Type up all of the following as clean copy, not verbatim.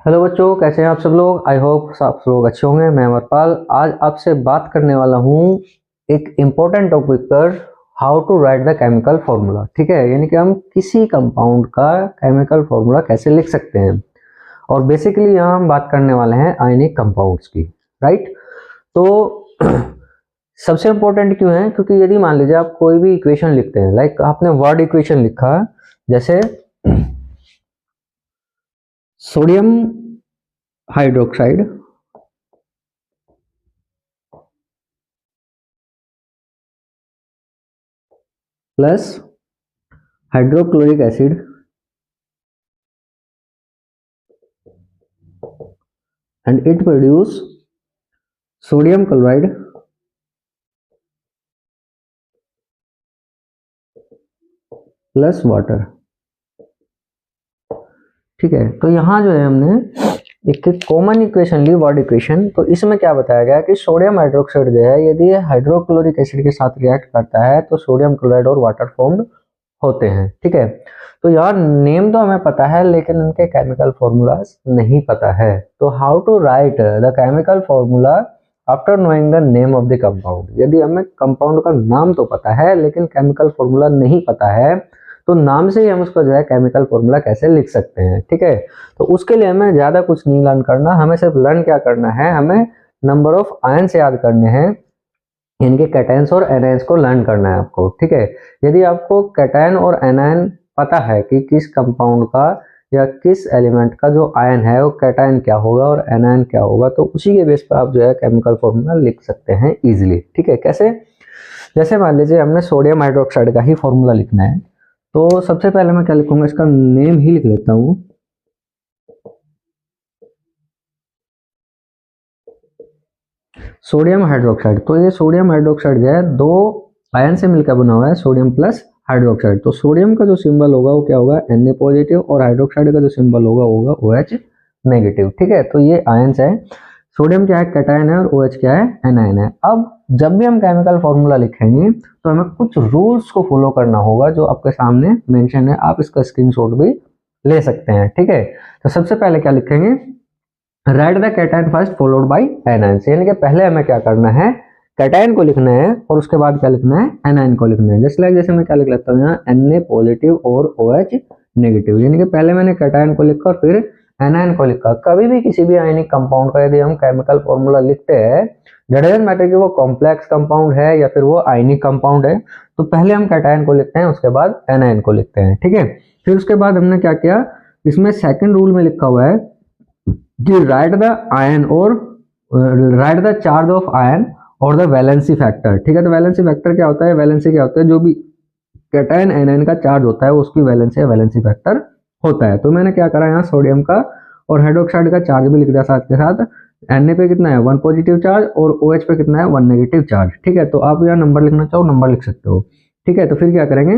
Hello बच्चों, कैसे हैं आप सब लोग। आई होप आप लोग अच्छे होंगे। मैं अमरपाल आज आपसे बात करने वाला हूँ एक इम्पोर्टेंट टॉपिक पर, how to write the chemical formula. ठीक है, यानी कि हम किसी कंपाउंड का केमिकल फॉर्मूला कैसे लिख सकते हैं। और बेसिकली यहाँ हम बात करने वाले हैं आयनिक कंपाउंड्स की, राइट। तो सबसे इम्पोर्टेंट क्यों है, क्योंकि यदि मान लीजिए आप कोई भी इक्वेशन लिखते हैं, लाइक आपने वर्ड इक्वेशन लिखा, जैसे sodium hydroxide plus hydrochloric acid and it produce sodium chloride plus water. ठीक है, तो यहाँ जो है हमने एक कॉमन इक्वेशन ली, वर्ड इक्वेशन। तो इसमें क्या बताया गया कि सोडियम हाइड्रोक्साइड जो है, यदि हाइड्रोक्लोरिक एसिड के साथ रिएक्ट करता है तो सोडियम क्लोराइड और वाटर फॉर्म्ड होते हैं। ठीक है, तो यार नेम तो हमें पता है लेकिन उनके केमिकल फॉर्मूलाज नहीं पता है। तो how to write the chemical formula after knowing the name of the compound. यदि हमें कंपाउंड का नाम तो पता है लेकिन केमिकल फॉर्मूला नहीं पता है, तो नाम से ही हम उसको जो है केमिकल फॉर्मूला कैसे लिख सकते हैं। ठीक है, तो उसके लिए हमें ज्यादा कुछ नहीं लर्न करना, हमें सिर्फ लर्न क्या करना है, हमें नंबर ऑफ आयंस याद करने हैं, इनके कैटायंस और एनायंस को लर्न करना है आपको। ठीक है, यदि आपको कैटायन और एनायन पता है कि किस कंपाउंड का या किस एलिमेंट का जो आयन है वो कैटायन क्या होगा और एनायन क्या होगा, तो उसी के बेस पर आप जो है केमिकल फॉर्मूला लिख सकते हैं इजीली। ठीक है, कैसे, जैसे मान लीजिए हमने सोडियम हाइड्रोक्साइड का ही फॉर्मूला लिखना है, तो सबसे पहले मैं क्या लिखूंगा, इसका नेम ही लिख लेता हूँ। सोडियम हाइड्रोक्साइड, तो ये सोडियम हाइड्रोक्साइड जो है दो आयन से मिलकर बना हुआ है, सोडियम प्लस हाइड्रोक्साइड। तो सोडियम का जो सिंबल होगा वो क्या होगा, Na पॉजिटिव, और हाइड्रोक्साइड का जो सिंबल होगा वो होगा OH नेगेटिव। ठीक है, तो ये आयंस है। सोडियम क्या है, कैटायन है, और OH क्या है, एनायन है। अब जब भी हम केमिकल फॉर्मूला लिखेंगे तो हमें कुछ रूल्स को फॉलो करना होगा जो आपके सामने मेंशन है, आप इसका स्क्रीनशॉट भी ले सकते हैं। ठीक है, तो सबसे पहले क्या लिखेंगे, right the cation first followed by anion. यानी कि पहले हमें क्या करना है, कैटायन को लिखना है और उसके बाद क्या लिखना है, एनायन को लिखना है। जैसे जैसे मैं क्या लिख लेता हूँ यहाँ, Na पॉजिटिव और OH नेगेटिव। यानी कि पहले मैंने कैटायन को लिखा और फिर एनायन को लिखा। कभी भी किसी भी आयनिक कंपाउंड का यदि हम केमिकल फॉर्मूला लिखते हैं, डजंट मैटर कि वो कॉम्प्लेक्स कंपाउंड है या फिर वो आयनिक कंपाउंड है, तो पहले हम कैटायन को लिखते हैं, उसके बाद एनायन को लिखते हैं। ठीक है, फिर उसके बाद हमने क्या किया, इसमें सेकंड रूल में लिखा हुआ है कि राइट द आयन और right the charge of ion और द वैलेंसी फैक्टर। ठीक है, तो वैलेंसी फैक्टर क्या होता है, वैलेंसी क्या होता है, जो भी कैटायन एनायन का चार्ज होता है उसकी वैलेंसी या वैलेंसी फैक्टर होता है। तो मैंने क्या करा, यहाँ सोडियम का और हाइड्रोक्साइड का चार्ज भी लिख दिया साथ के साथ। Na पे कितना है 1 पॉजिटिव चार्ज और OH पे कितना है 1 नेगेटिव चार्ज। ठीक है, तो आप यहाँ नंबर लिखना चाहो नंबर लिख सकते हो। ठीक है, तो फिर क्या करेंगे,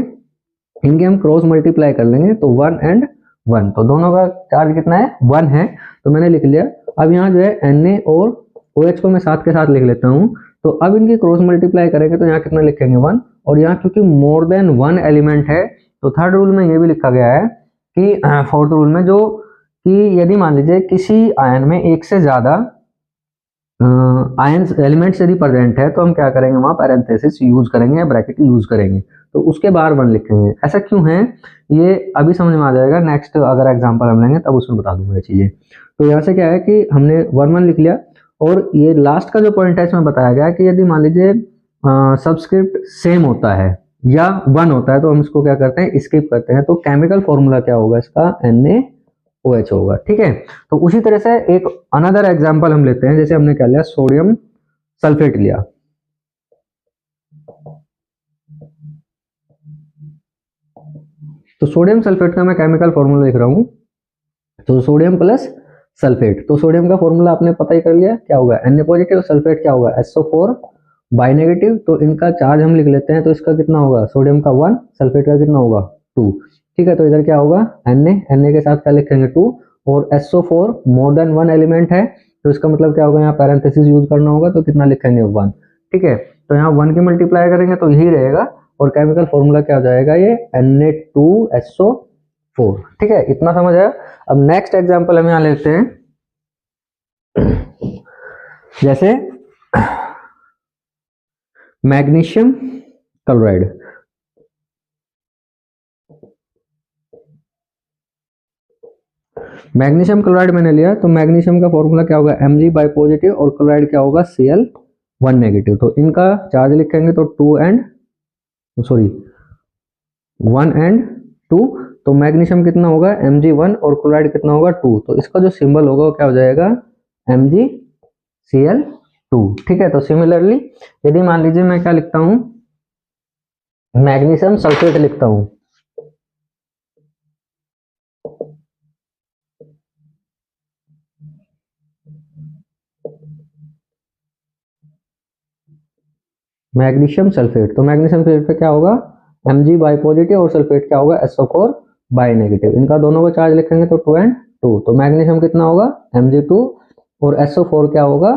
इनके हम क्रॉस मल्टीप्लाई कर लेंगे, तो 1 एंड 1, तो दोनों का चार्ज कितना है 1 है, तो मैंने लिख लिया। अब यहाँ जो है Na और OH को मैं साथ के साथ लिख लेता हूँ। तो अब इनकी क्रॉस मल्टीप्लाई करेंगे तो यहाँ कितना लिखेंगे 1, और यहाँ क्योंकि मोर देन 1 एलिमेंट है तो थर्ड रूल में ये भी लिखा गया है कि फोर्थ रूल में जो कि यदि मान लीजिए किसी आयन में एक से ज्यादा आयन एलिमेंट्स यदि प्रेजेंट है तो हम क्या करेंगे, वहां पैरेंथेसिस यूज करेंगे, ब्रैकेट यूज करेंगे, तो उसके बाहर 1 लिखेंगे। ऐसा क्यों है ये अभी समझ में आ जाएगा, नेक्स्ट अगर एग्जांपल हम लेंगे तब उसमें बता दूंगा ये चीजें। तो यहाँ से क्या है कि हमने 1 लिख लिया, और ये लास्ट का जो पॉइंट है इसमें बताया गया कि यदि मान लीजिए सबस्क्रिप्ट सेम होता है या 1 होता है तो हम इसको क्या करते हैं, स्किप करते हैं। तो केमिकल फॉर्मूला क्या होगा इसका, NaOH होगा। ठीक है, तो उसी तरह से एक अनदर एग्जांपल हम लेते हैं, जैसे हमने क्या लिया, सोडियम सल्फेट लिया। तो सोडियम सल्फेट का मैं केमिकल फॉर्मूला लिख रहा हूं, तो सोडियम प्लस सल्फेट। तो सोडियम का फॉर्मूला आपने पता ही कर लिया, क्या होगा Na पॉजिटिव, सल्फेट क्या होगा SO4 बाई नेगेटिव। तो इनका चार्ज हम लिख लेते हैं, तो इसका कितना होगा, सोडियम का 1, सल्फेट का कितना होगा 2। ठीक है, तो इधर क्या होगा Na के साथ क्या लिखेंगे 2, और SO4 मोर देन 1 एलिमेंट है, तो इसका मतलब क्या होगा, यहाँ पैरेंथेसिस यूज करना होगा, तो कितना लिखेंगे 1। ठीक है, तो यहाँ 1 की मल्टीप्लाई करेंगे तो यही रहेगा, और केमिकल फॉर्मूला क्या हो जाएगा, ये Na2SO 4। ठीक है, इतना समझ आया। अब नेक्स्ट एग्जांपल हम यहाँ लेते हैं, जैसे मैग्नीशियम क्लोराइड। मैग्नीशियम क्लोराइड मैंने लिया, तो मैग्नीशियम का फॉर्मूला क्या होगा, Mg बाई पॉजिटिव, और क्लोराइड क्या होगा, Cl1 नेगेटिव। तो इनका चार्ज लिखेंगे तो 1 एंड 2। तो मैग्नीशियम कितना होगा, Mg1, और क्लोराइड कितना होगा, 2। तो इसका जो सिंबल होगा वो क्या हो जाएगा, MgCl2। ठीक है, तो सिमिलरली यदि मान लीजिए मैं क्या लिखता हूं, मैग्नीशियम सल्फेट लिखता हूं, मैग्नीशियम सल्फेट। तो मैग्नीशियम सल्फेट पे क्या होगा, Mg बाई पॉजिटिव, और सल्फेट क्या होगा, SO4 बाई नेगेटिव। इनका दोनों को चार्ज लिखेंगे तो 2 एंड 2। तो मैग्नीशियम कितना होगा, Mg2, और SO4 क्या होगा,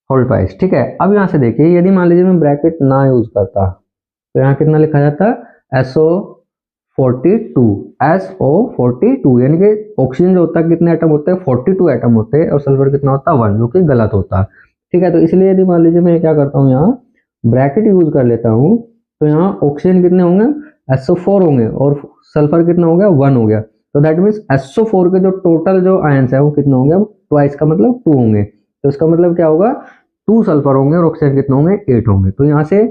होल ट्वाइस। ठीक है, अब यहाँ से देखिए, यदि मान लीजिए मैं ब्रैकेट ना यूज करता, तो यहाँ कितना लिखा जाता, SO42, यानी कि ऑक्सीजन जो होता है कितने एटम होते हैं, 42 एटम होते हैं, और सल्फर कितना होता है, 1, जो कि गलत होता है। ठीक है, तो इसलिए यदि मान लीजिए मैं क्या करता हूँ, यहाँ ब्रैकेट यूज कर लेता हूँ, तो यहाँ ऑक्सीजन कितने होंगे, SO4 होंगे, और सल्फर कितना हो गया, 1 हो गया। तो दैट मीन्स SO4 के जो टोटल जो आयंस है वो कितने होंगे, अब ट्वाइस का मतलब 2 होंगे। तो इसका मतलब क्या होगा, 2 सल्फर होंगे, और ऑक्सीजन कितने होंगे, 8 होंगे। तो यहाँ से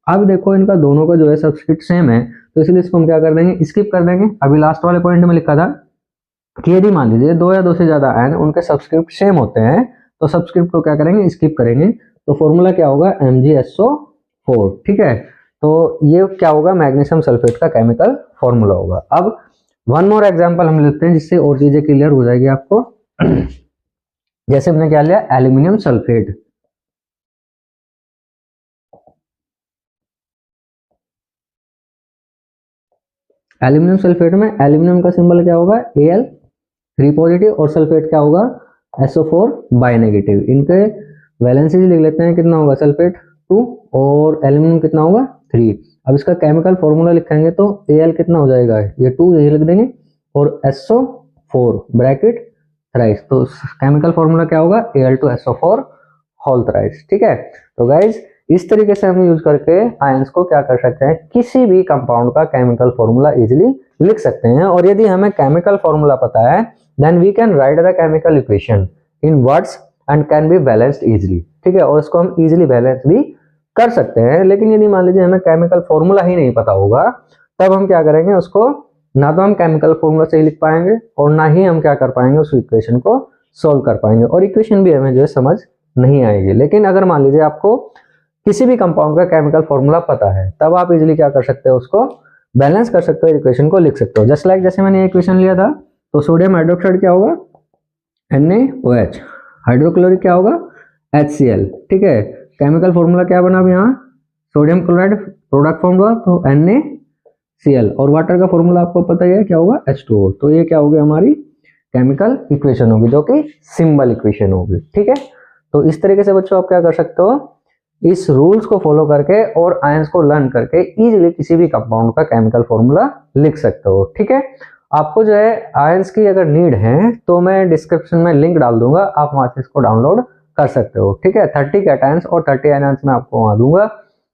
अब देखो इनका दोनों का जो है सब्सक्रिप्ट सेम है, तो इसलिए इसको हम क्या कर देंगे, स्किप कर देंगे। अभी लास्ट वाले पॉइंट में लिखा था कि यदि मान लीजिए 2 या 2 से ज्यादा आयन उनके सब्सक्रिप्ट सेम होते हैं, तो सब्सक्रिप्ट को क्या करेंगे, स्किप करेंगे। तो फॉर्मूला क्या होगा, MgSO4। ठीक है, तो ये क्या होगा, मैग्नीशियम सल्फेट का केमिकल फॉर्मूला होगा। अब वन मोर एग्जांपल हम लेते हैं, जिससे और चीजें क्लियर हो जाएगी आपको। जैसे हमने क्या लिया, एल्यूमिनियम सल्फेट। एल्यूमिनियम सल्फेट में एल्यूमिनियम का सिंबल क्या होगा, Al3 पॉजिटिव, और सल्फेट क्या होगा, SO4 बाई नेगेटिव। इनके वैलेंसी लिख लेते हैं, कितना होगा, सल्फेट 2, और एल्यूमिनियम कितना होगा, 3। अब इसका केमिकल फॉर्मूला लिखेंगे तो Al कितना हो जाएगा, ये 2 यही लिख देंगे, और SO4 ब्रैकेट थ्राइस। तो केमिकल फॉर्मूला क्या होगा, Al2SO4 होल थ्राइस। ठीक है, तो गाइज इस तरीके से हम यूज करके आयंस को क्या कर सकते हैं, किसी भी कंपाउंड का केमिकल फॉर्मूला इजीली लिख सकते हैं। और यदि हमें केमिकल फॉर्मूला पता है, then we can write the chemical equation in words and can be balanced easily. ठीक है, और इसको हम इजीली बैलेंस भी कर सकते हैं। लेकिन यदि मान लीजिए हमें केमिकल फॉर्मूला ही नहीं पता होगा, तब हम क्या करेंगे, उसको ना तो हम केमिकल फॉर्मूला से ही लिख पाएंगे, और ना ही हम क्या कर पाएंगे, उस इक्वेशन को सोल्व कर पाएंगे, और इक्वेशन भी हमें जो है समझ नहीं आएगी। लेकिन अगर मान लीजिए आपको किसी भी कंपाउंड का केमिकल फॉर्मूला पता है, तब आप इजीली क्या कर सकते हो, उसको बैलेंस कर सकते हो, इक्वेशन को लिख सकते हो। जस्ट लाइक जैसे मैंने इक्वेशन लिया था, तो सोडियम हाइड्रोक्साइड क्या होगा, NaOH, हाइड्रोक्लोरिक क्या होगा, HCl। ठीक है, केमिकल फॉर्मूला क्या बना अब यहाँ, सोडियम क्लोराइड प्रोडक्ट फॉर्म हुआ तो NaCl, और वाटर का फॉर्मूला आपको पता ही है क्या होगा, H2O। तो ये क्या होगी, हमारी केमिकल इक्वेशन होगी, जो कि सिंबल इक्वेशन होगी। ठीक है, तो इस तरीके से बच्चों आप क्या कर सकते हो, इस रूल्स को फॉलो करके और आयंस को लर्न करके इजीली किसी भी कंपाउंड का केमिकल फॉर्मूला लिख सकते हो। ठीक है, आपको जो है आयंस की अगर नीड है तो मैं डिस्क्रिप्शन में लिंक डाल दूंगा, आप वहां से इसको डाउनलोड कर सकते हो। ठीक है, 30 कैटायंस और 30 आयंस मैं आपको वहां दूंगा।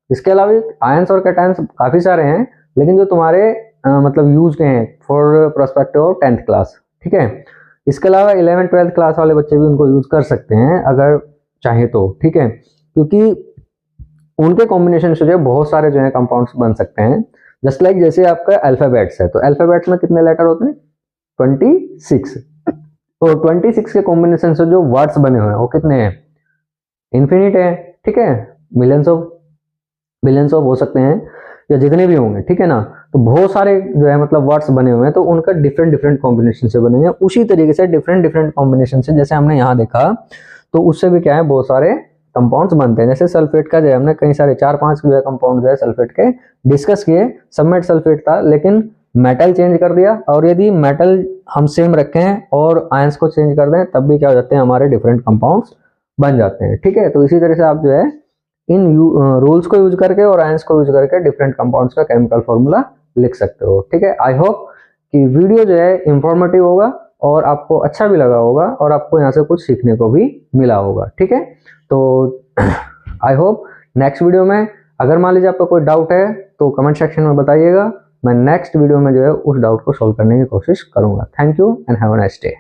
इसके अलावा आयंस और कैटायंस काफी सारे हैं, लेकिन जो तुम्हारे मतलब यूज के हैं for prospective of 10th class. ठीक है, इसके अलावा 11th 12th क्लास वाले बच्चे भी उनको यूज कर सकते हैं अगर चाहे तो। ठीक है, क्योंकि उनके कॉम्बिनेशन से जो बहुत सारे जो है कंपाउंड्स बन सकते हैं। जस्ट लाइक जैसे आपका अल्फाबेट्स है, तो अल्फाबेट्स में कितने लेटर होते हैं, 26। तो 26 के कॉम्बिनेशन से जो वर्ड्स बने हुए हैं वो कितने हैं, इन्फिनिट है। ठीक है, मिलियंस ऑफ हो सकते हैं, या जितने भी होंगे। ठीक है ना, तो बहुत सारे जो है मतलब वर्ड्स बने हुए हैं, तो उनका डिफरेंट कॉम्बिनेशन से बने हैं। उसी तरीके से डिफरेंट कॉम्बिनेशन से जैसे हमने यहाँ देखा, तो उससे भी क्या है, बहुत सारे कंपाउंड्स बनते हैं। जैसे सल्फेट का जो है हमने कई सारे 4-5 जो है कंपाउंड जो है सल्फेट के डिस्कस किए। सब में सल्फेट था, लेकिन मेटल चेंज कर दिया, और यदि मेटल हम सेम रखें और आयंस को चेंज कर दें, तब भी क्या हो जाते हैं, हमारे डिफरेंट कंपाउंड्स बन जाते हैं। ठीक है, तो इसी तरह से आप जो है इन रूल्स को यूज करके और आयंस को यूज करके डिफरेंट कंपाउंड्स का केमिकल फॉर्मूला लिख सकते हो। ठीक है, आई होप कि वीडियो जो है इंफॉर्मेटिव होगा और आपको अच्छा भी लगा होगा और आपको यहाँ से कुछ सीखने को भी मिला होगा। ठीक है, तो आई होप नेक्स्ट वीडियो में अगर मान लीजिए आपका कोई डाउट है तो कमेंट सेक्शन में बताइएगा, मैं नेक्स्ट वीडियो में जो है उस डाउट को सॉल्व करने की कोशिश करूंगा। Thank you and have a nice day.